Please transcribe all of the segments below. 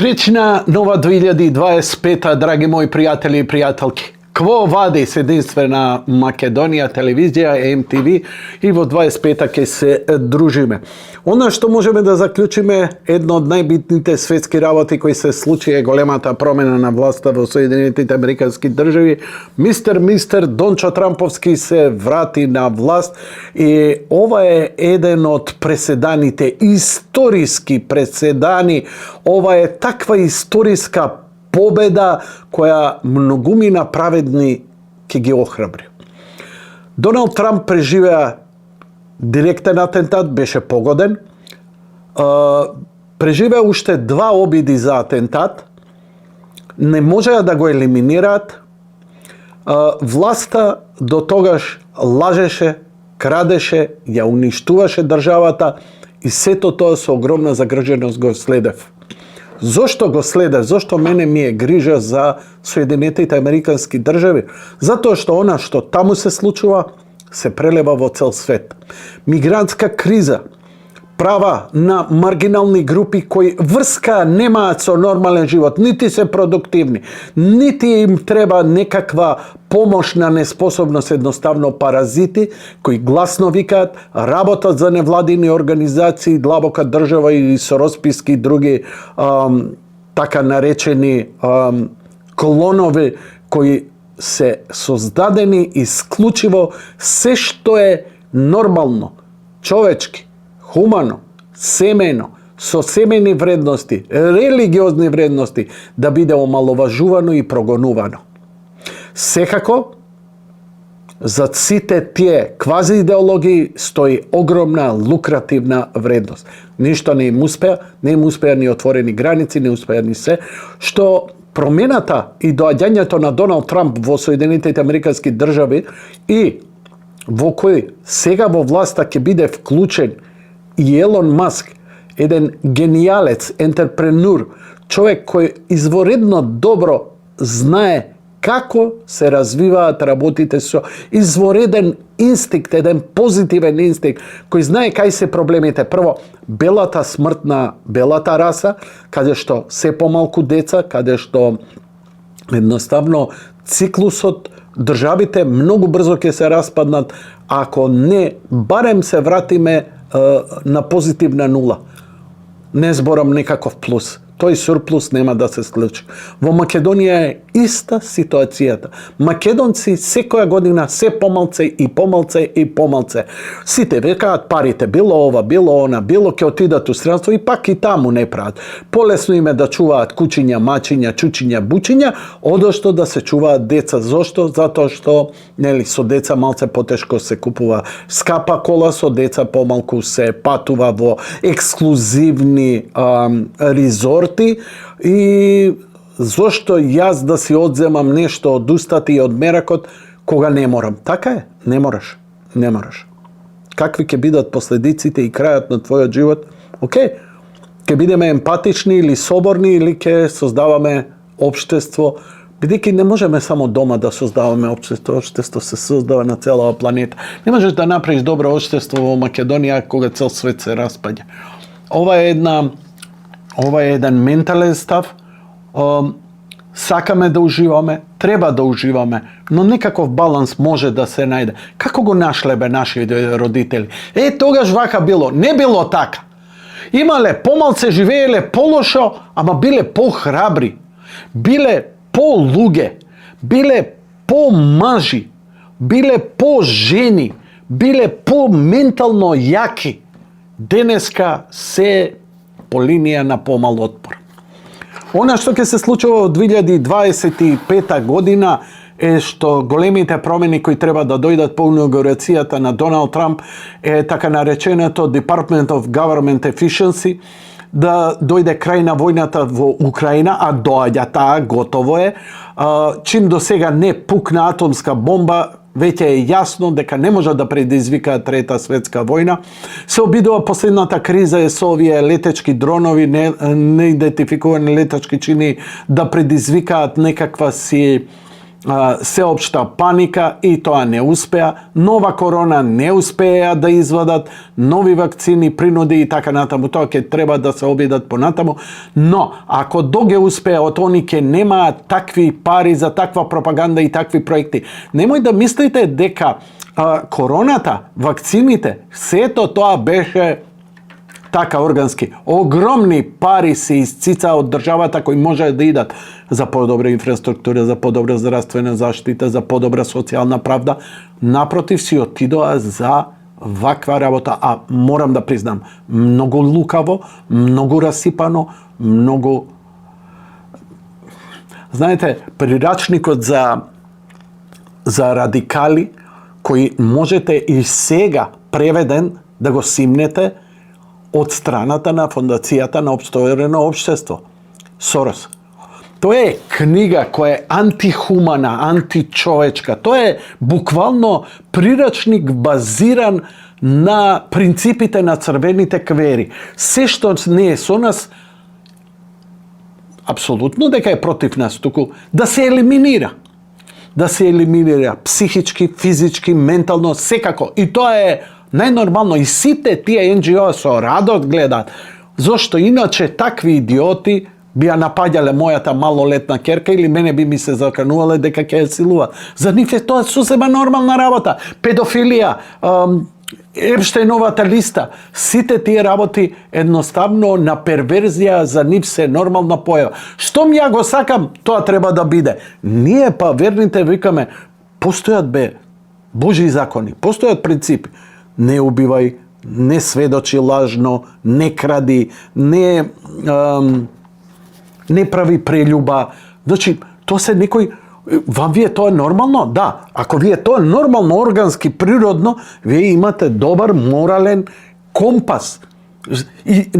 Srećna nova 2025, dragi moji prijatelji i prijateljki. Kvo vadi s jedinstvena Makedonija, televizija, MTV i vo 25 ke se družime. Ono što možemo da zaključime, jedno od najbitnijih svetskih работи koji se случи е големата промена на власта во Соединените американски држави. Мистер Дончо Трамповски се врати на власт и ова е еден од преседаните, историски преседани. Ова е таква историска победа која многумина праведни ќе ги охрабри. Доналд Трамп преживеа директен атентат, беше погоден. Преживеа уште два обиди за атентат. Не можеа да го елиминираат. Власта до тогаш лажеше, крадеше, ја уништуваше државата и сето тоа со огромна загриженост го следев. Зошто го следев? Зошто мене ми е грижа за Соединетите американски држави? Затоа што она што таму се случува се прелева во цел свет. Мигрантска криза, права на маргинални групи кои врска немаат со нормален живот, нити се продуктивни, нити им треба некаква помош на неспособност, едноставно паразити кои гласно викаат, работат за невладини организации, длабока држава и со росписки други така наречени клонови кои се создадени исклучиво се што е нормално, човечки, хумано, семено, со семени вредности, религиозни вредности, да биде омаловажувано и прогонувано. Секако, за сите тие квази идеологии стои огромна лукративна вредност. Ништо не им успеа ни отворени граници, не успеа ни се, што промената и доаѓањето на Доналд Трамп во Соединетите американски држави и во кој сега во власта ќе биде вклучен и Елон Маск, еден генијалец, ентерпренур, човек кој изворедно добро знае како се развиваат работите со извореден инстинкт, еден позитивен инстинкт, кој знае кај се проблемите. Прво, белата смрт на белата раса, каде што се помалку деца, каде што едноставно циклусот, државите многу брзо ќе се распаднат, ако не барем се вратиме на позитивна нула. Не зборам некаков плюс. Тој сурплус нема да се склучи. Во Македонија е иста ситуацијата. Македонци секоја година се помалце и помалце и помалце. Сите векаат парите, било ова, било она, било ќе отидат у странство и пак и таму не прават. Полесно им е да чуваат кучиња, мачиња, чучиња, бучиња, одошто да се чуваат деца. Зошто? Затоа што нели со деца малце потешко се купува скапа кола, со деца помалку се патува во ексклузивни резорти. И зошто јас да си одземам нешто од устата и од меракот кога не морам? Така е, не мораш. Не мораш. Какви ќе бидат последиците и крајот на твојот живот? Океј, ќе бидеме емпатични или соборни или ќе создаваме општество, бидејќи не можеме само дома да создаваме општество. Општество се создава на целава планета. Не можеш да направиш добро општество во Македонија кога цел свет се распаѓа. Ова е еден ментален став. Сакаме да уживаме, треба да уживаме, но некаков баланс може да се најде. Како го нашлебе нашите родители? Тогаш вака било. Не било така. Имале помалце, живееле полошо, ама биле похрабри. Биле полуѓе. Биле помажи. Биле пожени. Биле поментално јаки. Денеска се по линија на помал отпор. Она што ќе се случува во 2025 година е што големите промени кои треба да дојдат по инаугурацијата на Доналд Трамп е така нареченото Department of Government Efficiency, да дојде крај на војната во Украина, а доаѓа таа, готово е. Чим до сега не пукна атомска бомба, веќе е јасно дека не може да предизвика трета светска војна. Се обидува последната криза е со овие летечки дронови, неидентификувани летачки чини да предизвикаат некаква си seopšta panika i тоа не успеа, нова корона не успеа да извадат, нови вакцини, принуди и така натаму, тоа ќе треба да се обидат понатаму, но ако доге успеат, они ќе немаат такви пари за таква пропаганда и такви проекти. Немој да мислите дека короната, вакцините, сето тоа беше така органски. Огромни пари се исцица од државата кои може да идат за подобра инфраструктура, за подобра здравствена заштита, за подобра социјална правда. Напротив, си отидоа за ваква работа, а морам да признам, многу лукаво, многу расипано, многу... Знаете, прирачникот за радикали, кој можете и сега преведен да го симнете од страната на Фондацијата на обстојано општество. Сорос. Тоа е книга која е антихумана, античовечка. Тоа е буквално прирачник базиран на принципите на црвените квери. Се што не е со нас, апсолутно дека е против нас, туку да се елиминира. Да се елиминира психички, физички, ментално, секако. И тоа е најнормално. И сите тие NGO со радост гледаат. Зошто иначе такви идиоти би ја напаѓале мојата малолетна керка или мене би ми се заканувале дека ќе ја силуваат. За нив е тоа сосема нормална работа. Педофилија, Епштејновата листа, сите тие работи едноставно на перверзија за нив се нормална појава. Штом ја го сакам, тоа треба да биде. Ние па верните викаме, постојат Божи закони, постојат принципи. Не убивај, не сведочи лажно, не кради, не прави прелюба. Значи, тоа се некој... Вам вие тоа е нормално? Да. Ако вие тоа е нормално, органски, природно, вие имате добар морален компас. И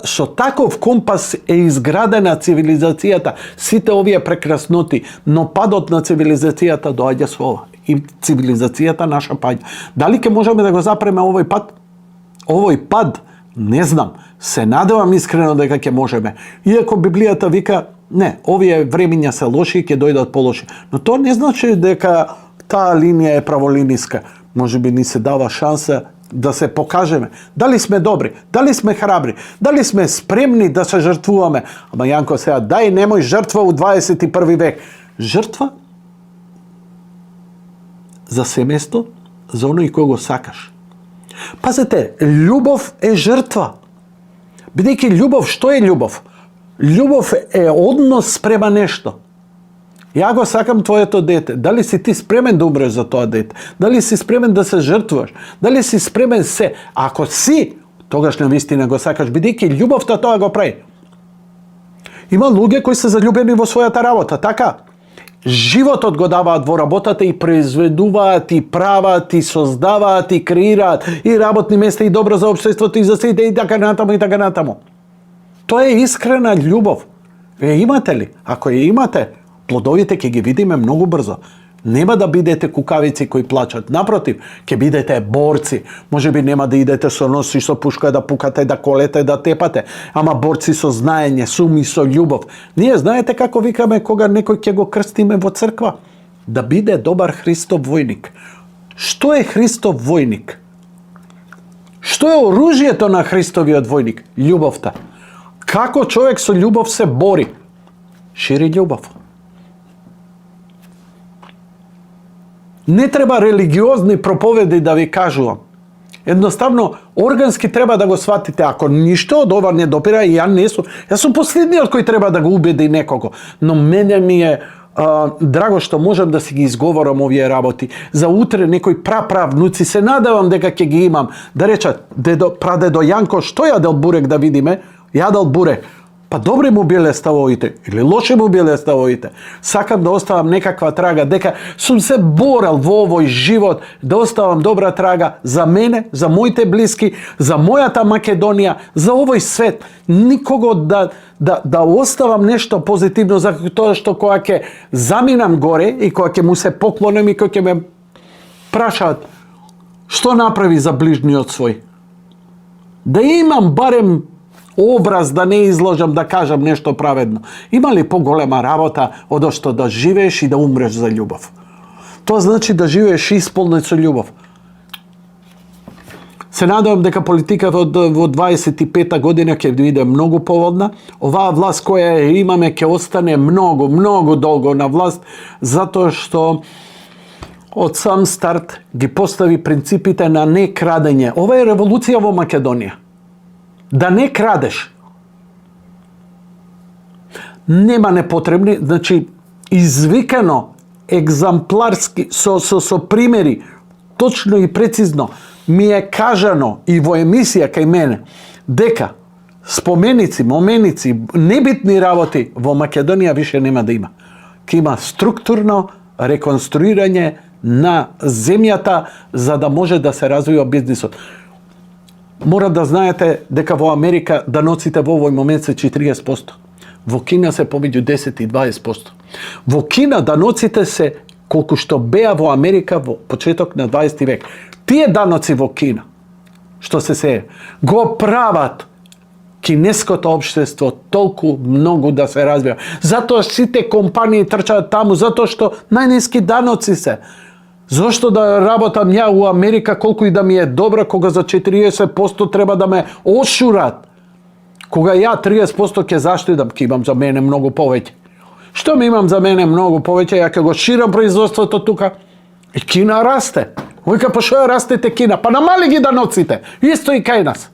со таков компас е изградена цивилизацијата. Сите овие прекрасноти, но падот на цивилизацијата доаѓа со ова. И цивилизацијата наша паѓа. Дали ќе можеме да го запреме овој пат? Овој пат, не знам. Се надевам искрено дека ќе можеме. Иако Библијата вика, не, овие времиња се лоши и ќе дојдат полоши. Но тоа не значи дека таа линија е праволиниска. Може би ни се дава шанса да се покажеме. Дали сме добри, дали сме храбри, дали сме спремни да се жртвуваме. Ама Јанко сега, дај немој жртва у 21. век. Жртва за семејство, за оној кој го сакаш. Пазете, љубов е жртва. Бидејќи љубов, што е љубов? Љубов е однос спрема нешто. Ја го сакам твоето дете. Дали си ти спремен да умреш за тоа дете? Дали си спремен да се жртвуваш? Дали си спремен се? Ако си, тогаш навистина го сакаш, бидејќи љубовта тоа го прави. Има луѓе кои се заљубени во својата работа, така? Животот го даваат во работата и произведуваат, и прават, и создаваат, и креираат, и работни места, и добро за општеството, и за сите, и така натаму, и така натаму. Тоа е искрена љубов. Ја имате ли? Ако ја имате, плодовите ќе ги видиме многу брзо. Нема да бидете кукавици кои плачат. Напротив, ќе бидете борци. Може би нема да идете со нос и со пушка да пукате, да колете, да тепате, ама борци со знаење, сум и со љубов. Ние знаете како викаме кога некој ќе го крстиме во црква? Да биде добар Христов војник. Што е Христов војник? Што е оружјето на Христовиот војник? Љубовта. Како човек со љубов се бори? Шири љубов. Не треба религиозни проповеди да ви кажувам. Едноставно, органски треба да го сватите. Ако ништо од ова не допира, и јас сум последниот кој треба да го убеди некого. Но мене ми е драго што можам да си ги изговорам овие работи. За утре некој праправнуци се надевам дека ќе ги имам. Да речат, прадедо Јанко, што јадел бурек да видиме? Јадел бурек. Па добри му биле ставовите или лоши му биле ставовите. Сакам да оставам некаква трага, дека сум се борел во овој живот, да оставам добра трага за мене, за моите блиски, за мојата Македонија, за овој свет. Никого да оставам нешто позитивно за тоа што кога ќе заминам горе и кога ќе му се поклонам и кога ќе ме прашаат што направи за ближниот свој. Да имам барем Образ да не изложам, да кажам нешто праведно. Има ли поголема работа од што да живееш и да умреш за љубов? Тоа значи да живееш исполнет со љубов. Се надевам дека политиката во 25-та година ќе биде многу поводна. Оваа власт која имаме ќе остане многу долго на власт, затоа што од сам старт ги постави принципите на не крадење. Ова е револуција во Македонија. Да не крадеш. Нема непотребни, значи извикано, екзампларски, со примери, точно и прецизно, ми е кажано и во емисија кај мене, дека споменици, моменици, небитни работи во Македонија више нема да има. Ке има структурно реконструирање на земјата за да може да се развива бизнисот. Мора да знаете дека во Америка даноците во овој момент се 40%. Во Кина се помеѓу 10 и 20%. Во Кина даноците се колку што беа во Америка во почеток на 20 век. Тие даноци во Кина, што се го прават кинеското општество толку многу да се развива. Затоа сите компании трчаат таму, затоа што најниски даноци се. Зошто да работам ја у Америка колку и да ми е добра, кога за 40% треба да ме ошурат? Кога ја 30% ќе заштедам, ќе имам за мене многу повеќе. Што ми имам за мене многу повеќе, ја ќе го ширам производството тука. И Кина расте. Вика, па што ја растете Кина? Па намали ги даноците. Исто и кај нас.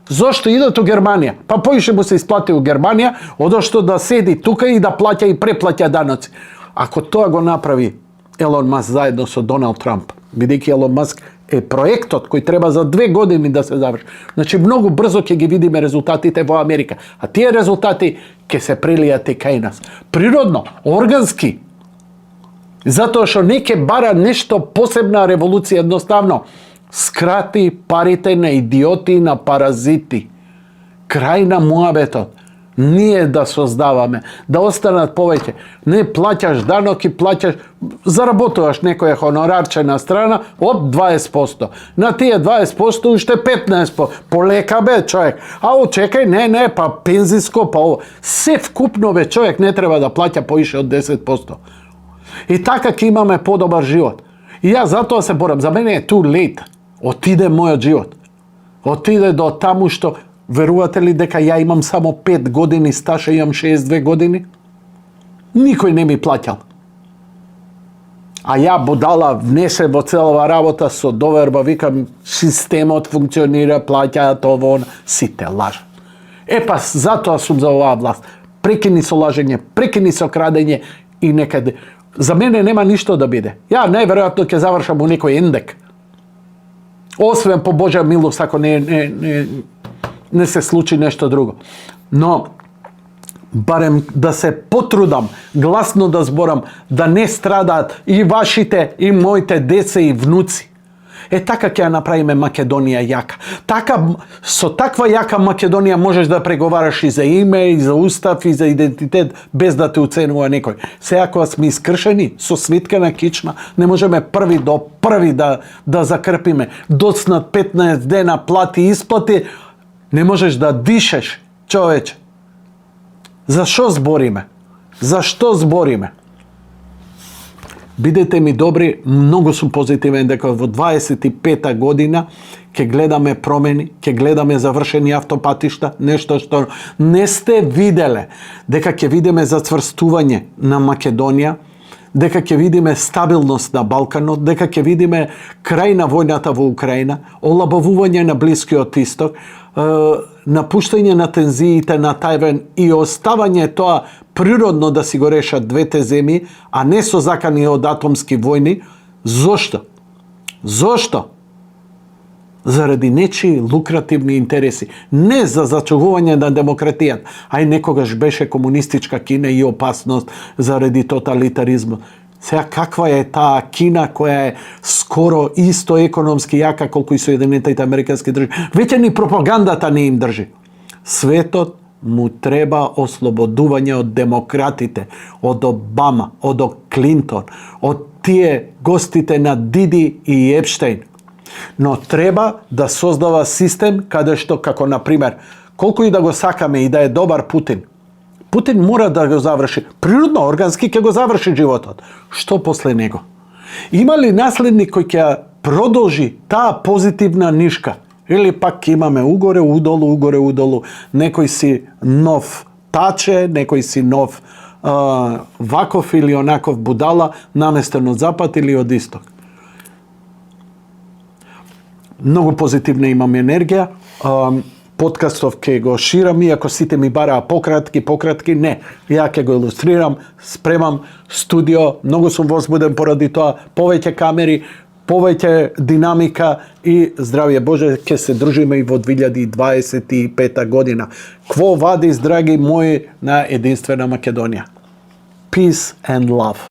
Зошто идат у Германија? Па поише му се исплати у Германија, одошто да седи тука и да плаќа и преплаќа даноци. Ако тоа го направи Елон Маск заедно со Доналд Трамп, бидејќи Елон Маск е проектот кој треба за 2 години да се заврши. Значи многу брзо ќе ги видиме резултатите во Америка, а тие резултати ќе се прелијат и кај нас. Природно, органски. Затоа што не ќе бара нешто посебна револуција, едноставно скрати парите на идиоти, на паразити. Крај на муабетот. Ние да создаваме, да останат повеќе. Не плаќаш данок и плаќаш, заработуваш некоја хонорарче на страна, од 20%. На тие 20% уште 15%. Полека бе, човек. Ау, чекај, не, па пензиско, па ово. Се вкупно бе, човек не треба да плаќа поише од 10%. И така ќе имаме подобар живот. И ја затоа се борам. За мене е too late. Отиде мојот живот. Отиде до таму што, верувате ли дека ја имам само 5 години стаж, имам 62 години? Никој не ми плаќал. А ја будала внесе во целава работа со доверба, викам, системот функционира, плаќаат ово, сите лажат. Па, затоа сум за оваа власт. Прекини со лажење, прекини со крадење и некаде. За мене нема ништо да биде. Ја најверојатно ќе завршам у некој ендек. Освен по Божја милост, ако не се случи нешто друго. Но, барем да се потрудам, гласно да зборам, да не страдаат и вашите, и моите деца и внуци. Така ќе ја направиме Македонија јака. Со таква јака Македонија можеш да преговараш и за име, и за устав, и за идентитет, без да те уценува некој. Сега кога сме искршени со свитка на кичма, не можеме први до први да закрпиме. Доцнат 15 дена плати и исплати, не можеш да дишеш, човече. За што збориме? Зашто збориме? Бидете ми добри, многу сум позитивен дека во 25-та година ќе гледаме промени, ќе гледаме завршени автопатишта, нешто што не сте виделе, дека ќе видиме зацврстување на Македонија, дека ќе видиме стабилност на Балканот, дека ќе видиме крај на војната во Украина, олабавување на Блискиот Исток, напуштање на тензиите на Тајван и оставање тоа природно да си го решат двете земји, а не со закани од атомски војни. Зошто? Зошто? Заради нечии лукративни интереси. Не за зачувување на демократијата, ај некогаш беше комунистичка Кина и опасност заради тоталитаризмот. Сега каква е таа Кина која е скоро исто економски јака колку и Соединетите Американски држави? Веќе ни пропагандата не им држи. Светот му треба ослободување од демократите, од Обама, од Клинтон, од тие гостите на Диди и Епштейн. Но треба да создава систем каде што, како например, Koliko i da go sakame i da je dobar Putin, Putin mora da go završi. Prirodno, organski ke go završi životot. Što posle njega? Ima li naslednik koji će prodolži ta pozitivna niška? Ili pak imame ugore, udolu, nekoj si nov tače, nekoj si nov vakov ili onakov budala, namestan od zapad ili od istok. Mnogo pozitivne imam energija. Podcastov ke go širam, iako site mi bara pokratki, ne. Ja ke go ilustriram, spremam studio, mnogo sam возбуден pоради тоа, повеќе камери, повеќе динамика и здравје Боже, ке се дружиме и во 2025 година. Кво вадис, драги мои, на единствена Македонија. Peace and love.